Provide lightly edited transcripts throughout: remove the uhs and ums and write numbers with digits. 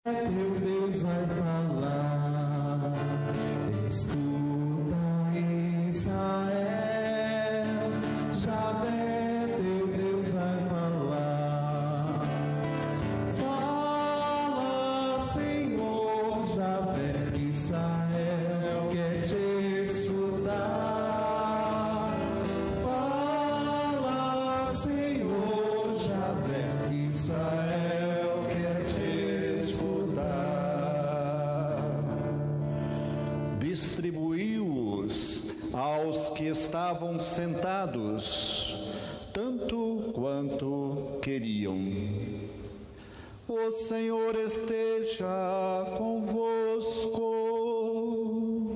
Teu Deus vai falar, escuta Israel, Javé, teu Deus vai falar. Fala, Senhor, Javé, Israel quer te escutar. Fala, Senhor, Javé, Israel quer te distribuiu-os aos que estavam sentados, tanto quanto queriam. O Senhor esteja convosco,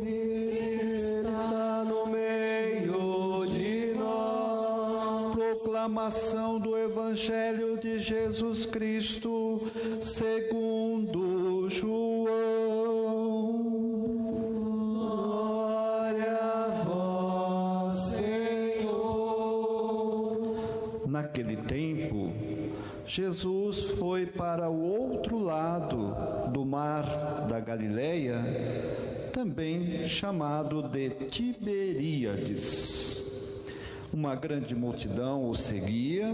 Ele está no meio de nós. Proclamação do Evangelho de Jesus Cristo, segundo João. Naquele tempo, Jesus foi para o outro lado do mar da Galileia, também chamado de Tiberíades. Uma grande multidão o seguia,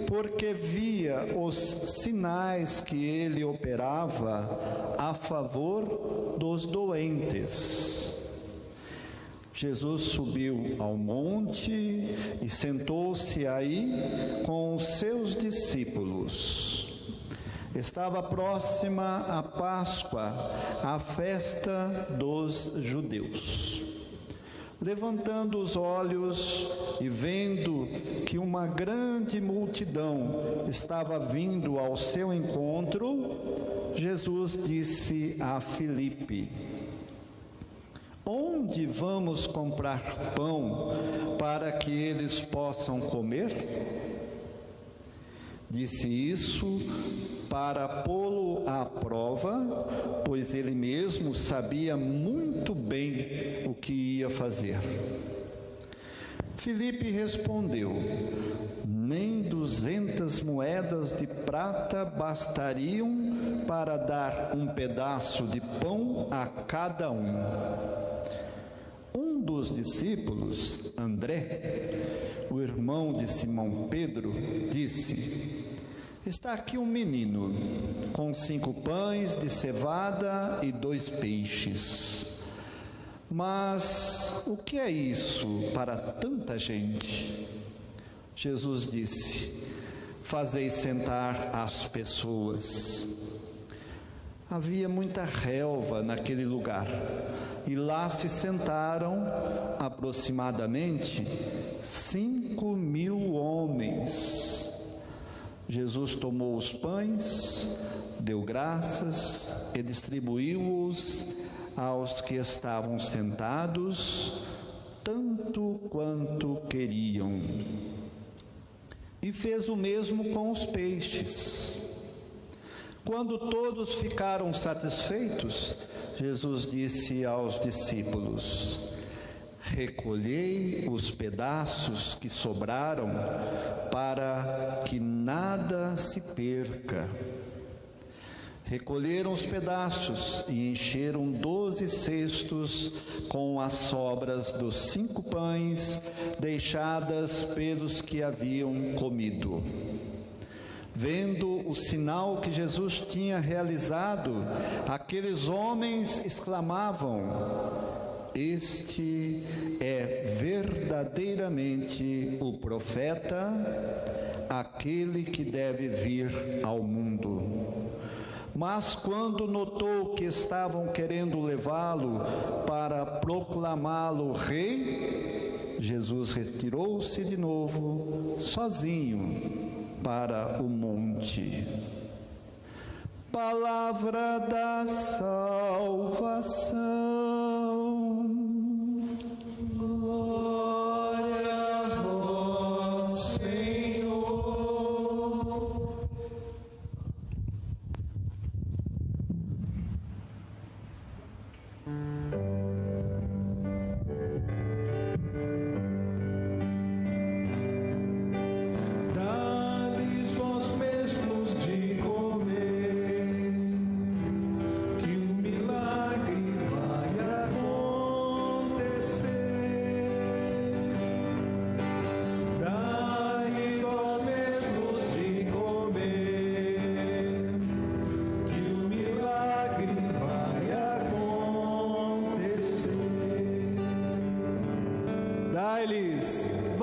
porque via os sinais que ele operava a favor dos doentes. Jesus subiu ao monte e sentou-se aí com os seus discípulos. Estava próxima a Páscoa, a festa dos judeus. Levantando os olhos e vendo que uma grande multidão estava vindo ao seu encontro, Jesus disse a Filipe: onde vamos comprar pão para que eles possam comer? Disse isso para pô-lo à prova, pois ele mesmo sabia muito bem o que ia fazer. Filipe respondeu: nem 200 moedas de prata bastariam para dar um pedaço de pão a cada um. Um dos discípulos, André, o irmão de Simão Pedro, disse: está aqui um menino com 5 pães de cevada e 2 peixes. Mas o que é isso para tanta gente? Jesus disse: fazei sentar as pessoas. Havia muita relva naquele lugar, e lá se sentaram aproximadamente 5.000 homens. Jesus tomou os pães, deu graças e distribuiu-os aos que estavam sentados, tanto quanto queriam. E fez o mesmo com os peixes. Quando todos ficaram satisfeitos, Jesus disse aos discípulos: recolhei os pedaços que sobraram, para que nada se perca. Recolheram os pedaços e encheram 12 cestos com as sobras dos 5 pães deixadas pelos que haviam comido. Vendo o sinal que Jesus tinha realizado, aqueles homens exclamavam: este é verdadeiramente o profeta, aquele que deve vir ao mundo. Mas quando notou que estavam querendo levá-lo para proclamá-lo rei, Jesus retirou-se de novo, sozinho, para o monte. Palavra da salvação. Glória a vós, Senhor. Dá-lhes vós mesmos de comer.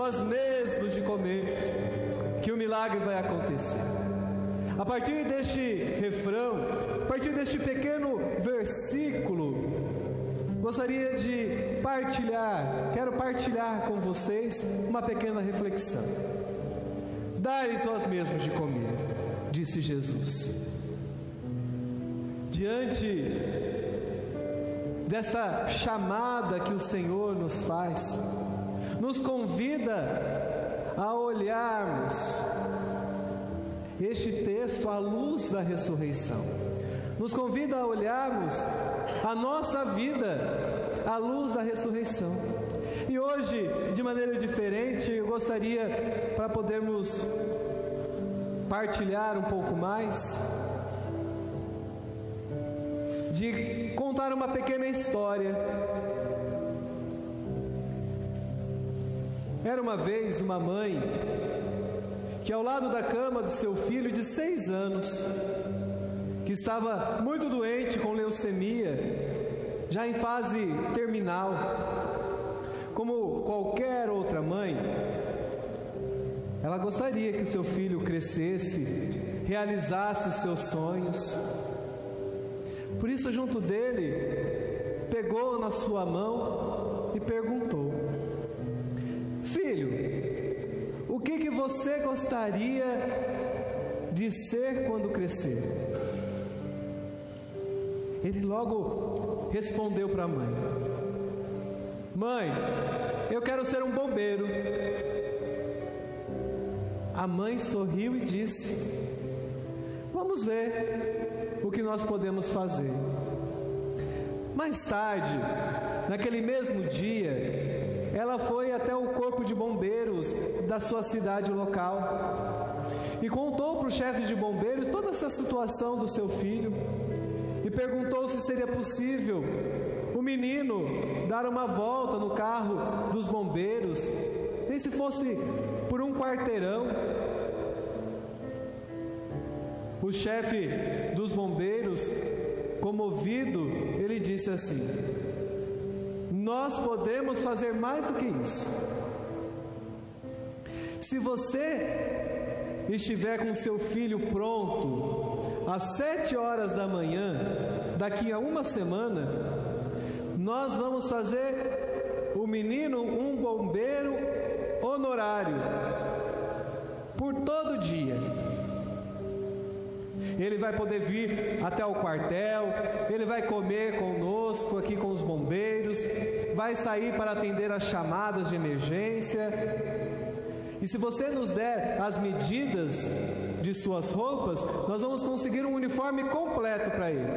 vós mesmos de comer, que o milagre vai acontecer. A partir deste refrão, a partir deste pequeno versículo, gostaria de quero partilhar com vocês uma pequena reflexão. Dai-lhes vós mesmos de comer, disse Jesus. Diante dessa chamada que o Senhor nos faz, nos convida a olharmos este texto à luz da ressurreição. Nos convida a olharmos a nossa vida à luz da ressurreição. E hoje, de maneira diferente, eu gostaria, para podermos partilhar um pouco mais, de contar uma pequena história. Era uma vez uma mãe que, ao lado da cama do seu filho de 6 anos, que estava muito doente com leucemia, já em fase terminal, como qualquer outra mãe, ela gostaria que o seu filho crescesse, realizasse os seus sonhos. Por isso, junto dele, pegou na sua mão e perguntou: filho, o que você gostaria de ser quando crescer? Ele logo respondeu para a mãe: mãe, eu quero ser um bombeiro. A mãe sorriu e disse: vamos ver o que nós podemos fazer. Mais tarde, naquele mesmo dia, ela foi até o corpo de bombeiros da sua cidade local e contou para o chefe de bombeiros toda essa situação do seu filho e perguntou se seria possível o menino dar uma volta no carro dos bombeiros, nem se fosse por um quarteirão. O chefe dos bombeiros, comovido, ele disse assim: nós podemos fazer mais do que isso. Se você estiver com seu filho pronto às 7 horas da manhã, daqui a uma semana, nós vamos fazer o menino um bombeiro honorário por todo dia. Ele vai poder vir até o quartel, ele vai comer conosco aqui com os bombeiros, vai sair para atender as chamadas de emergência. E se você nos der as medidas de suas roupas, nós vamos conseguir um uniforme completo para ele.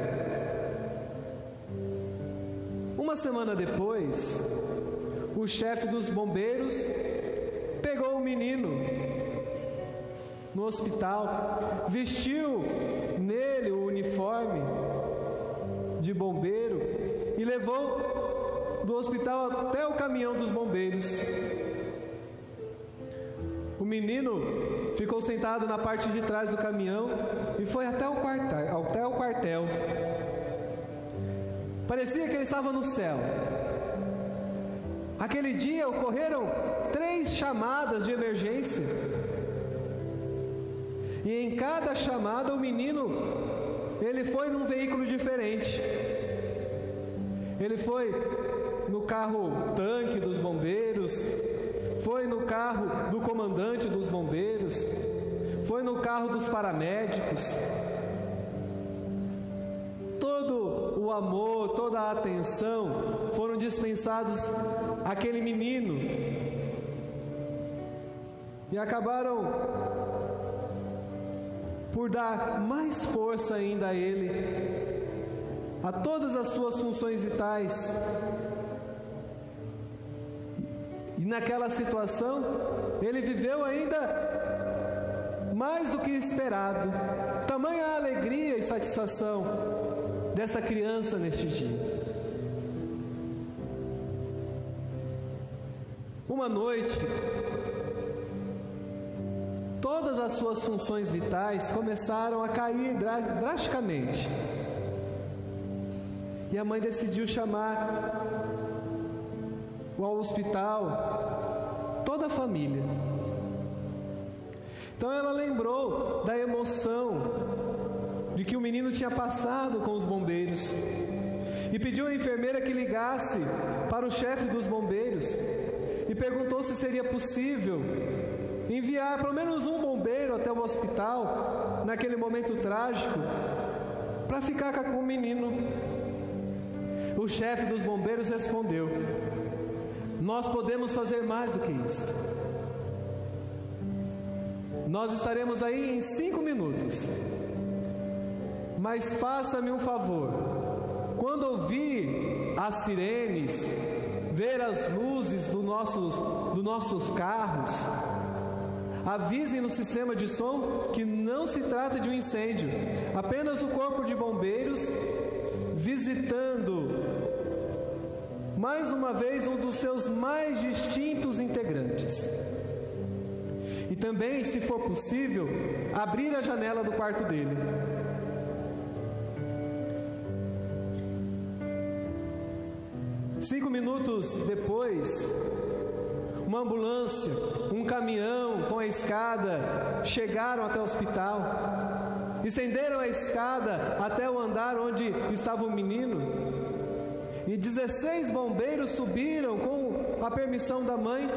Uma semana depois, o chefe dos bombeiros pegou o menino no hospital, vestiu nele o uniforme de bombeiro e levou do hospital até o caminhão dos bombeiros. O menino ficou sentado na parte de trás do caminhão e foi até o quartel. Parecia que ele estava no céu. Aquele dia ocorreram 3 chamadas de emergência. E em cada chamada o menino, ele foi num veículo diferente. Ele foi no carro tanque dos bombeiros, foi no carro do comandante dos bombeiros, foi no carro dos paramédicos. Todo o amor, toda a atenção foram dispensados àquele menino. E acabaram por dar mais força ainda a ele, a todas as suas funções vitais. E naquela situação, ele viveu ainda mais do que esperado. Tamanha a alegria e satisfação dessa criança neste dia. Uma noite, todas as suas funções vitais começaram a cair drasticamente. E a mãe decidiu chamar ao hospital toda a família. Então ela lembrou da emoção de que o menino tinha passado com os bombeiros e pediu à enfermeira que ligasse para o chefe dos bombeiros e perguntou se seria possível enviar pelo menos um bombeiro até o hospital naquele momento trágico para ficar com o menino. O chefe dos bombeiros respondeu: nós podemos fazer mais do que isso. Nós estaremos aí em 5 minutos. Mas faça-me um favor. Quando ouvir as sirenes, ver as luzes dos nossos carros, avisem no sistema de som que não se trata de um incêndio, apenas o corpo de bombeiros visitando mais uma vez um dos seus mais distintos integrantes. E também, se for possível, abrir a janela do quarto dele. Cinco minutos depois, uma ambulância, um caminhão com a escada chegaram até o hospital, estenderam a escada até o andar onde estava o menino, e 16 bombeiros subiram com a permissão da mãe,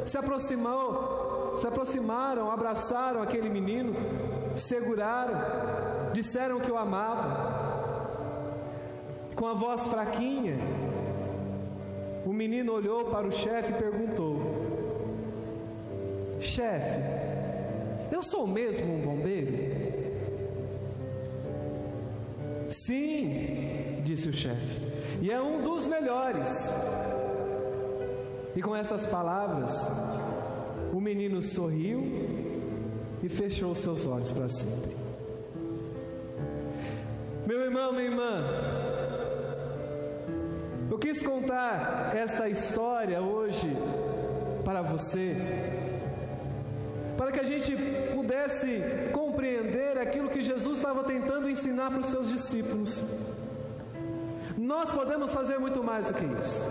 se aproximaram, abraçaram aquele menino, seguraram, disseram que o amavam. Com a voz fraquinha, o menino olhou para o chefe e perguntou: chefe, eu sou mesmo um bombeiro? Sim, disse o chefe, e é um dos melhores. E com essas palavras, o menino sorriu e fechou seus olhos para sempre. Meu irmão, minha irmã, eu quis contar esta história hoje para você, para que a gente pudesse compreender aquilo que Jesus estava tentando ensinar para os seus discípulos. Nós podemos fazer muito mais do que isso.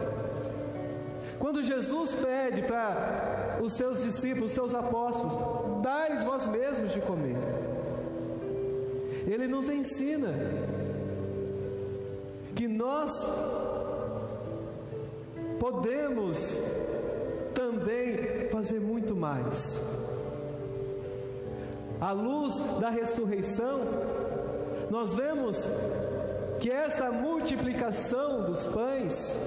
Quando Jesus pede para os seus discípulos, os seus apóstolos: dai-lhes vós mesmos de comer, Ele nos ensina que nós podemos também fazer muito mais. À luz da ressurreição, nós vemos que esta multiplicação dos pães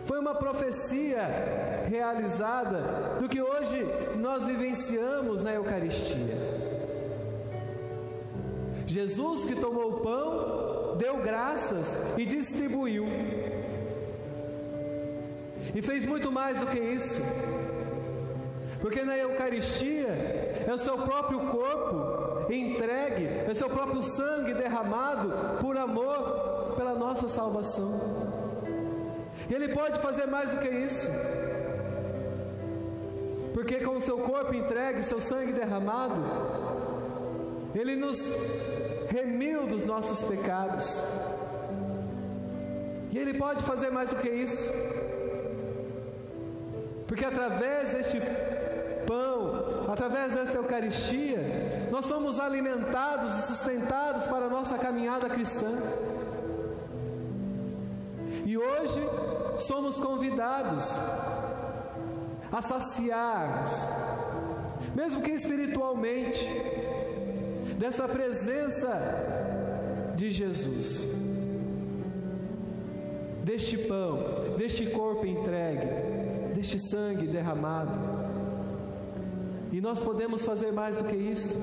foi uma profecia realizada do que hoje nós vivenciamos na Eucaristia. Jesus, que tomou o pão, deu graças e distribuiu. E fez muito mais do que isso, porque na Eucaristia é o seu próprio corpo entregue, é o seu próprio sangue derramado por amor pela nossa salvação. E Ele pode fazer mais do que isso, porque com o seu corpo entregue, seu sangue derramado, Ele nos remiu dos nossos pecados. E Ele pode fazer mais do que isso, porque através deste pão, através desta Eucaristia, nós somos alimentados e sustentados para a nossa caminhada cristã. E hoje somos convidados a saciarmos, mesmo que espiritualmente, dessa presença de Jesus, deste pão, deste corpo entregue, deste sangue derramado. E nós podemos fazer mais do que isso.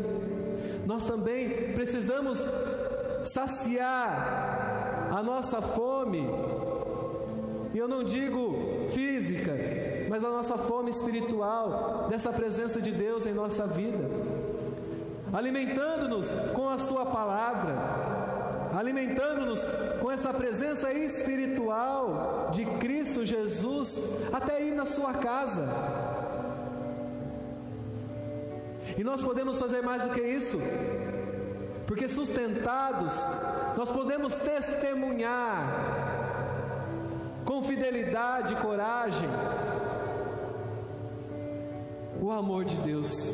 Nós também precisamos saciar a nossa fome, e eu não digo física, mas a nossa fome espiritual, dessa presença de Deus em nossa vida, alimentando-nos com a sua palavra, alimentando-nos com essa presença espiritual de Cristo Jesus, até aí na sua casa. E nós podemos fazer mais do que isso, porque sustentados, nós podemos testemunhar com fidelidade e coragem o amor de Deus.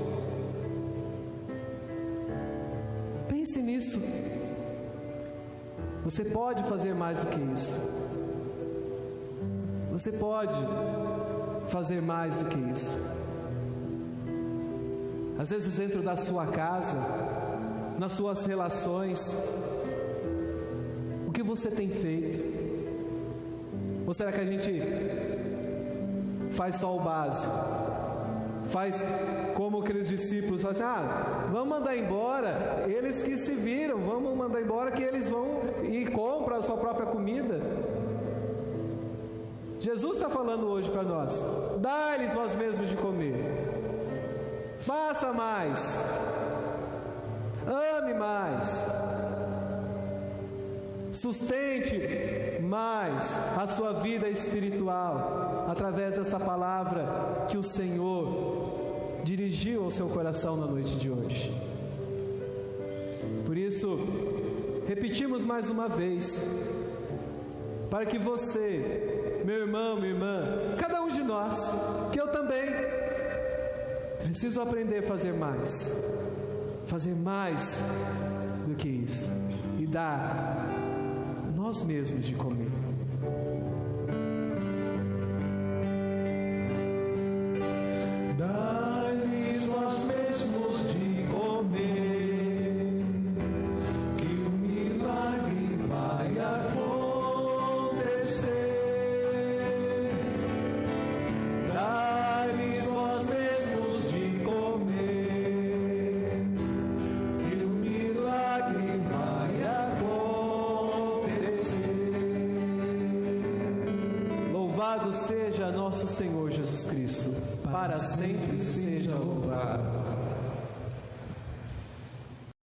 Pense nisso. Você pode fazer mais do que isso. Você pode fazer mais do que isso. Às vezes dentro da sua casa, nas suas relações, o que você tem feito? Ou será que a gente faz só o básico? Faz como aqueles discípulos, fazem assim, vamos mandar embora, eles que se viram, vamos mandar embora que eles vão e compram a sua própria comida. Jesus está falando hoje para nós, dá-lhes vós mesmos de comer, faça mais, ame mais, sustente mais a sua vida espiritual, através dessa palavra que o Senhor dirigiu ao seu coração na noite de hoje. Por isso, repetimos mais uma vez, para que você, meu irmão, minha irmã, cada um de nós, que eu também, preciso aprender a fazer mais do que isso, e dar nós mesmos de comer. Dai-lhes nós mesmos de comer, que o milagre vai acontecer. Dai-lhes nós mesmos de comer, que o milagre vai acontecer. Louvado seja nosso Senhor Jesus Cristo, para sempre seja louvado.